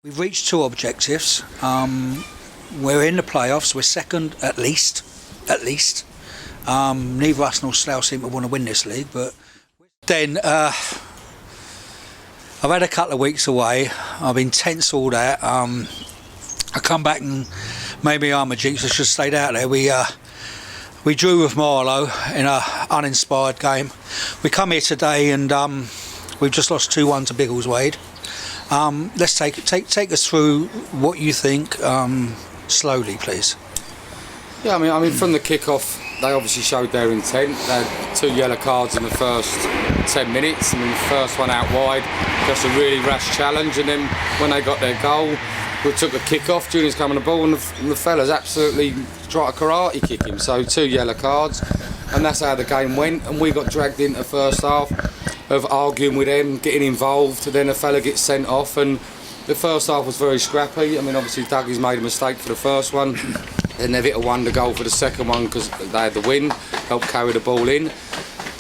We've reached two objectives. We're in the playoffs. We're second at least. Neither us nor Slough seem to want to win this league. But then I've had a couple of weeks away. I've been tense all that. I come back and maybe I'm a jinx. I should have stayed out there. We drew with Marlow in an uninspired game. We come here today and we've just lost 2-1 to Biggleswade. Let's take us through what you think slowly, please. Yeah, I mean, from the kick-off, they obviously showed their intent. They had 2 yellow cards in the first 10 minutes. I mean, the first one out wide, just a really rash challenge. And then when they got their goal, we took the kick-off. Junior's coming the ball, and the fellas absolutely tried to karate kick him. So 2 yellow cards, and that's how the game went. And we got dragged into the first half of arguing with them, getting involved. Then a fella gets sent off, and the first half was very scrappy. I mean, obviously Dougie's made a mistake for the first one, and they've hit a wonder goal for the second one because they had the win, helped carry the ball in.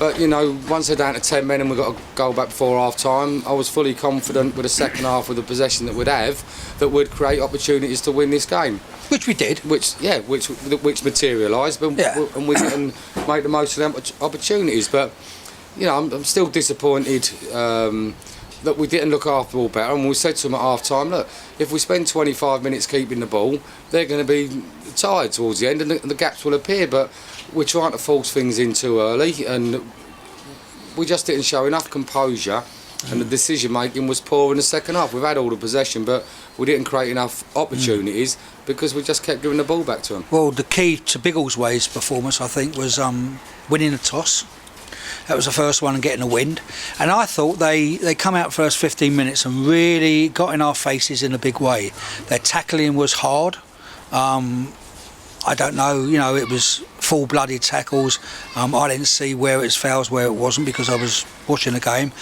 But you know, once they're down to 10 men and we got a goal back before half time, I was fully confident with the second half, with the possession that we'd have, that we'd create opportunities to win this game. Which we did. Which materialised, but and we didn't make the most of them opportunities. But you know, I'm still disappointed that we didn't look after the ball better. And we said to them at half time, look, if we spend 25 minutes keeping the ball, they're going to be tired towards the end, and the gaps will appear. But we're trying to force things in too early, and we just didn't show enough composure, and the decision making was poor in the second half. We've had all the possession, but we didn't create enough opportunities because we just kept giving the ball back to them. Well, the key to Biggleswade's performance, I think, was winning the toss. That was the first one and getting a wind. And I thought they come out first 15 minutes and really got in our faces in a big way. Their tackling was hard. I don't know, you know, it was full-blooded tackles. I didn't see where it's fouls, where it wasn't, because I was watching the game.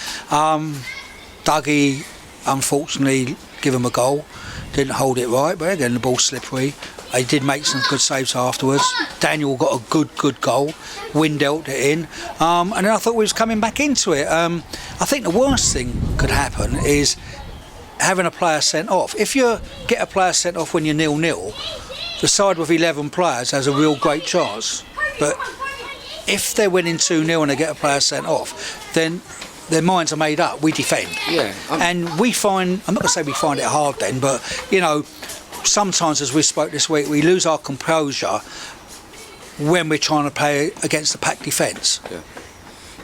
Dougie, unfortunately, gave him a goal. Didn't hold it right, but again, the ball's slippery. They did make some good saves afterwards. Daniel got a good goal. Wynn dealt it in. And then I thought we was coming back into it. I think the worst thing could happen is having a player sent off. If you get a player sent off when you're 0-0, the side with 11 players has a real great chance. But if they're winning 2-0 and they get a player sent off, then their minds are made up. We defend. Yeah. And we find, I'm not going to say we find it hard then, but, you know, sometimes, as we spoke this week, we lose our composure when we're trying to play against the packed defence.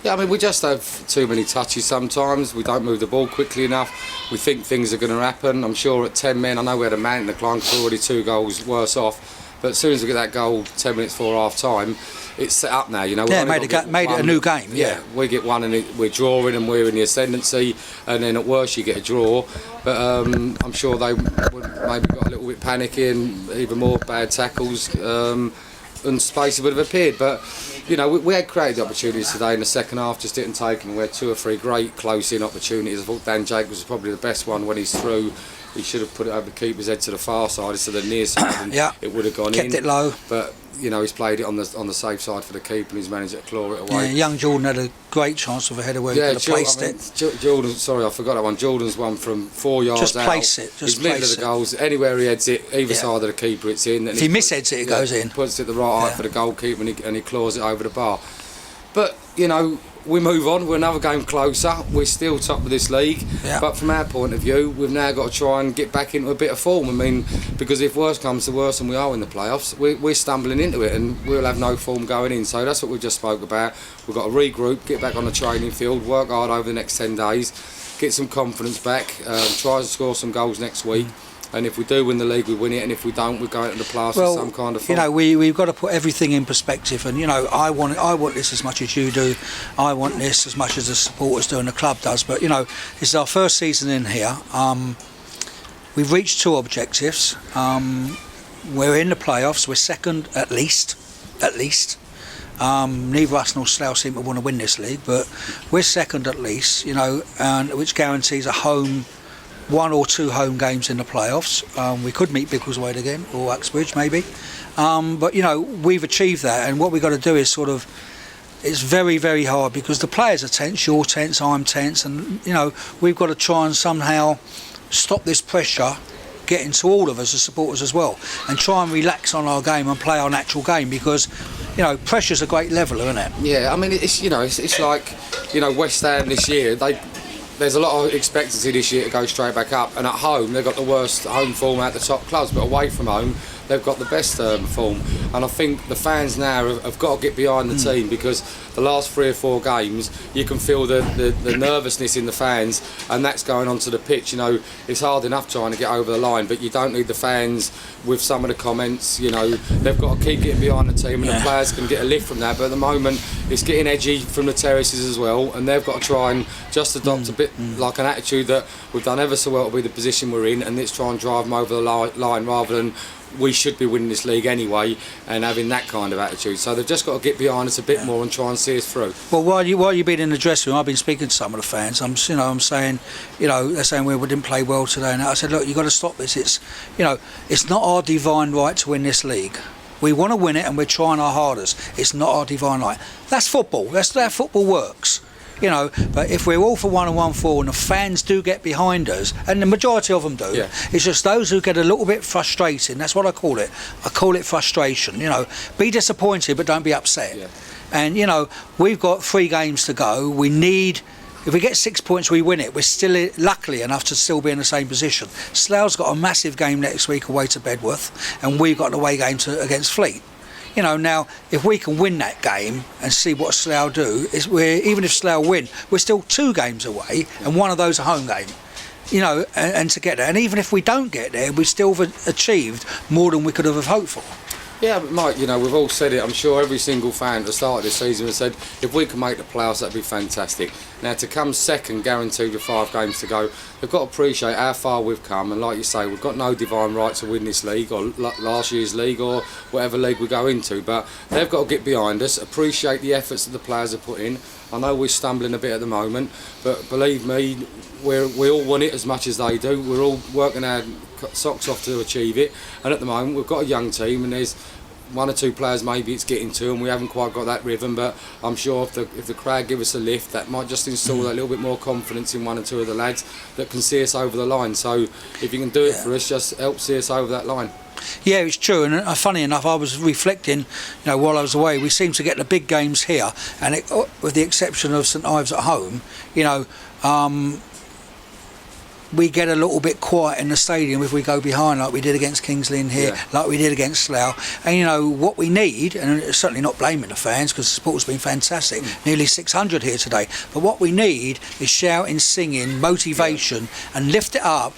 Yeah, I mean, we just have too many touches sometimes. We don't move the ball quickly enough. We think things are going to happen. I'm sure at 10 men, I know we had a man in the climb, we're already 2 goals worse off. But as soon as we get that goal 10 minutes before half time, it's set up now, you know. Yeah, made it a new game. Yeah, we get one and we're drawing and we're in the ascendancy, and then at worst you get a draw. But I'm sure they maybe got a little bit panicky and even more bad tackles, and space would have appeared. But you know, we had created opportunities today in the second half, just didn't take them. We had 2 or 3 great close-in opportunities. I thought Dan Jake was probably the best one when he's through. He should have put it over the keeper's head to the far side instead of the near side, and it would have gone in. Kept it low. But you know, he's played it on the safe side for the keeper, and he's managed to claw it away. Yeah, young Jordan had a great chance of a header where he could have placed it. Jordan, sorry, I forgot that one. Jordan's one from 4 yards just out. Place it. Just he's middle of the goals. Anywhere he heads it, either side of the keeper, it's in. And if he misheads it, it goes in. Puts it the right height for the goalkeeper, and he claws it over the bar. But you know, we move on. We're another game closer. We're still top of this league. Yeah. But from our point of view, we've now got to try and get back into a bit of form. I mean, because if worse comes to worse and we are in the playoffs, we're stumbling into it and we'll have no form going in. So that's what we just spoke about. We've got to regroup, get back on the training field, work hard over the next 10 days, get some confidence back, try to score some goals next week. And if we do win the league, we win it. And if we don't, we go into the playoffs with some kind of fun. You know, we've got to put everything in perspective. And you know, I want this as much as you do. I want this as much as the supporters do and the club does. But you know, this is our first season in here. We've reached 2 objectives. We're in the playoffs. We're second at least. Neither us nor Slough seem to want to win this league, but we're second at least. You know, and which guarantees a home. 1 or 2 home games in the playoffs. We could meet Biggleswade again, or Uxbridge maybe. But you know, we've achieved that, and what we've got to do is it's very, very hard because the players are tense, you're tense, I'm tense, and you know, we've got to try and somehow stop this pressure getting to all of us as supporters as well, and try and relax on our game and play our natural game, because pressure's a great leveller, isn't it? Yeah, I mean, it's like, West Ham this year, there's a lot of expectancy this year to go straight back up, and at home they've got the worst home form out the top clubs, but away from home they've got the best form. And I think the fans now have got to get behind the team, because the last 3 or 4 games you can feel the nervousness in the fans, and that's going onto the pitch. It's hard enough trying to get over the line, but you don't need the fans with some of the comments. They've got to keep getting behind the team, and the players can get a lift from that. But at the moment it's getting edgy from the terraces as well, and they've got to try and just adopt a bit like an attitude that we've done ever so well to be the position we're in, and let's try and drive them over the line rather than we should be winning this league anyway, and having that kind of attitude. So they've just got to get behind us a bit more and try and see us through. Well, while you've been in the dressing room, I've been speaking to some of the fans. I'm saying, they're saying we didn't play well today, and I said, look, you've got to stop this. It's not our divine right to win this league. We want to win it, and we're trying our hardest. It's not our divine right. That's football. That's how football works. But if we're all for 1 and 1 for, and the fans do get behind us, and the majority of them do, it's just those who get a little bit frustrated. That's what I call it. I call it frustration. Be disappointed, but don't be upset. Yeah. And we've got 3 games to go. We need. If we get 6 points, we win it. We're still luckily enough to still be in the same position. Slough's got a massive game next week away to Bedworth, and we've got an away game against Fleet. Now if we can win that game and see what Slough do, even if Slough win, we're still 2 games away, and one of those a home game. And to get there, and even if we don't get there, we still have achieved more than we could have hoped for. Yeah, but Mike, we've all said it. I'm sure every single fan at the start of this season has said, if we can make the playoffs, that'd be fantastic. Now, to come second, guaranteed with 5 games to go, they've got to appreciate how far we've come. And like you say, we've got no divine right to win this league, or last year's league, or whatever league we go into. But they've got to get behind us, appreciate the efforts that the players have put in. I know we're stumbling a bit at the moment, but believe me, we all want it as much as they do. We're all working our socks off to achieve it, and at the moment we've got a young team, and there's 1 or 2 players maybe it's getting to, and we haven't quite got that rhythm, but I'm sure if the crowd give us a lift, that might just install that little bit more confidence in 1 or 2 of the lads that can see us over the line. So if you can do it for us, just help see us over that line. Yeah, it's true, and funny enough, I was reflecting, while I was away, we seem to get the big games here, and with the exception of St Ives at home, we get a little bit quiet in the stadium if we go behind, like we did against Kingsley in here, like we did against Slough. And what we need, and it's certainly not blaming the fans because the support's been fantastic, nearly 600 here today, but what we need is shouting, singing, motivation, and lift it up,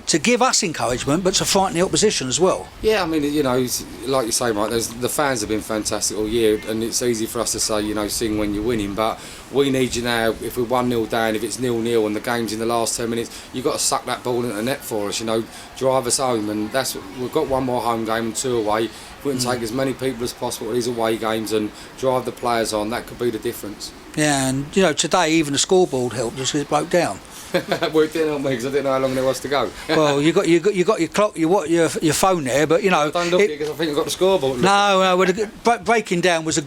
to give us encouragement, but to frighten the opposition as well. Yeah, I mean, like you say, Mike, the fans have been fantastic all year, and it's easy for us to say, sing when you're winning, but we need you now. If we're 1-0 down, if it's 0-0 and the game's in the last 10 minutes, you've got to suck that ball into the net for us, drive us home, and we've got 1 more home game and 2 away. If we can take as many people as possible to these away games and drive the players on, that could be the difference. Yeah, and today even the scoreboard helped us because it broke down. Well, it didn't help me because I didn't know how long there was to go. Well, you got your clock, your phone there, but don't look at it because I think I've got the scoreboard. No, breaking down was a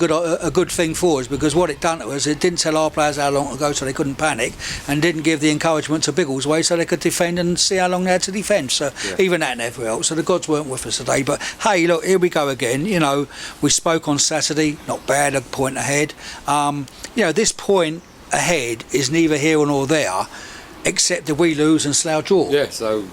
good thing for us, because what it done was it didn't tell our players how long to go, so they couldn't panic, and didn't give the encouragement to Biggleswade so they could defend and see how long they had to defend. So even that never helped. So the gods weren't with us today. But hey, look, here we go again. We spoke on Saturday, not bad, a point ahead. This point ahead is neither here nor there, except if we lose and Slough draw. Yeah, so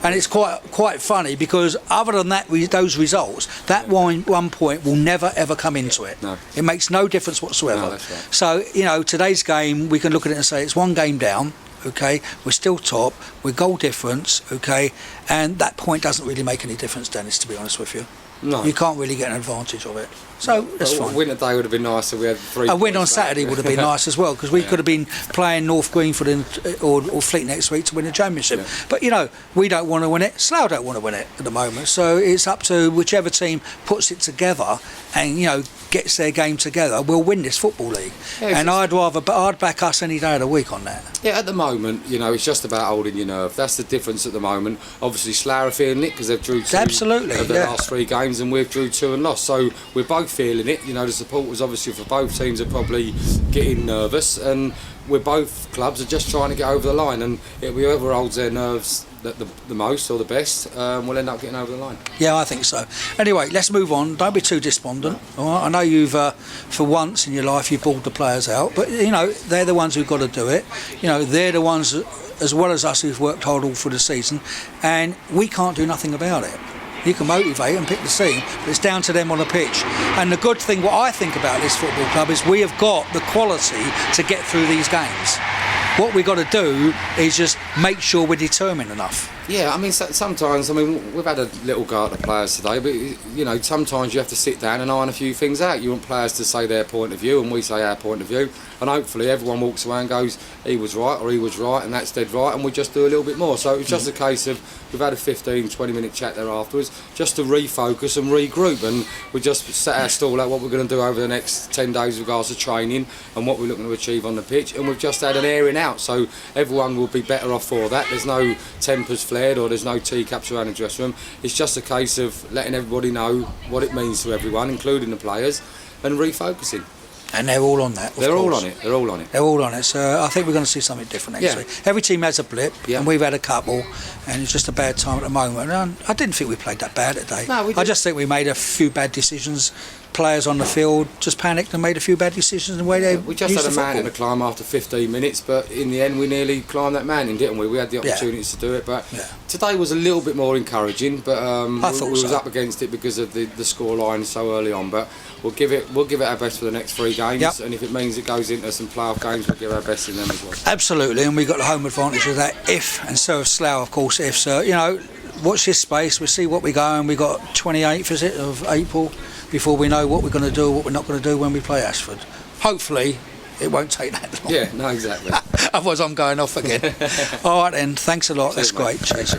and it's quite funny, because other than that, those results, that 1 point will never ever come into it. No. It makes no difference whatsoever. No, that's right. So today's game, we can look at it and say it's 1 game down. Okay, we're still top. We're goal difference. Okay, and that point doesn't really make any difference, Dennis. To be honest with you, no, you can't really get an advantage of it. So that's fine. A win today would have been nice if we had 3 A win on Saturday would have been nice as well, because we could have been playing North Greenford or Fleet next week to win the championship. Yeah. But we don't want to win it. Slough don't want to win it at the moment. So it's up to whichever team puts it together and gets their game together. Will win this football league. Yeah, and I'd back us any day of the week on that. Yeah, at the moment, it's just about holding your nerve. That's the difference at the moment. Obviously, Slough are feeling it because they've drew 2 Absolutely, of the last 3 games, and we've drew 2 and lost. So we're both both feeling it. You know, the supporters obviously for both teams are probably getting nervous, and we're both clubs are just trying to get over the line, and whoever holds their nerves the most or the best will end up getting over the line. Yeah, I think so. Anyway, let's move on. Don't be too despondent. All right? I know you've, for once in your life, you bawled the players out, but you know they're the ones who've got to do it. You know, they're the ones, as well as us, who've worked hard all through the season, and we can't do nothing about it. You can motivate and pick the team, but it's down to them on the pitch. And the good thing, what I think about this football club, is we have got the quality to get through these games. What we've got to do is just make sure we're determined enough. Yeah, I mean, sometimes, I mean, we've had a little go at the players today, but, you know, sometimes you have to sit down and iron a few things out. You want players to say their point of view, and we say our point of view, and hopefully everyone walks away and goes, he was right, or he was right, and that's dead right, and we just do a little bit more. So it's just a case of, we've had a 15-20 minute chat there afterwards, just to refocus and regroup, and we just set our stall out what we're going to do over the next 10 days with regards to training, and what we're looking to achieve on the pitch, and we've just had an airing out, so everyone will be better off for that. There's no tempers flared, or there's no teacups around the dressing room. It's just a case of letting everybody know what it means to everyone, including the players, and refocusing. And they're all on that. They're all on it. They're all on it. They're all on it. So I think we're going to see something different next week. Every team has a blip, and we've had a couple, and it's just a bad time at the moment. And I didn't think we played that bad today. No, we didn't. I just think we made a few bad decisions. Players on the field just panicked and made a few bad decisions in the way they we just had a mountain to climb after 15 minutes, but in the end we nearly climbed that mountain, didn't we? We had the opportunities to do it, but today was a little bit more encouraging, but I thought we was up against it because of the score line so early on, but we'll give it our best for the next 3 games, and if it means it goes into some playoff games, we'll give our best in them as well. Absolutely, and we've got the home advantage of that if, and so have Slough, of course, if, so, you know, watch this space, we'll see what we go, and we've got 28th, is it, of April, before we know what we're going to do, what we're not going to do when we play Ashford. Hopefully, it won't take that long. Yeah, no, exactly. Otherwise, I'm going off again. All right, then. Thanks a lot. That's great. Cheers.